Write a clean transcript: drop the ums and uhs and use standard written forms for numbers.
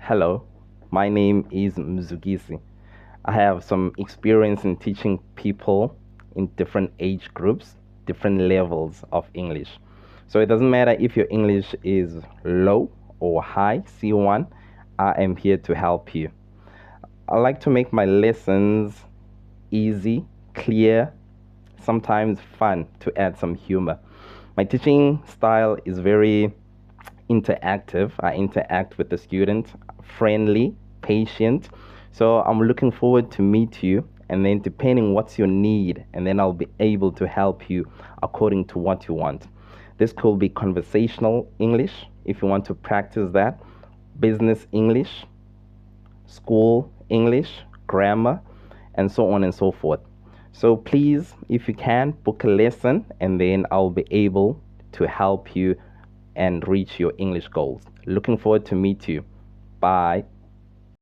Hello, my name is Mzugisi. I have some experience in teaching people in different age groups, different levels of English. So it doesn't matter if your English is low or high, C1, I am here to help you. I like to make my lessons easy, clear, sometimes fun to add some humor. My teaching style is very interactive. I interact with the student, friendly, patient. So I'm looking forward to meet you and then depending what's your need and then I'll be able to help you according to what you want. This could be conversational English if you want to practice that, business English, school English, grammar, and so on and so forth. So please, if you can, book a lesson and then I'll be able to help you and reach your English goals. Looking forward to meet you. Bye.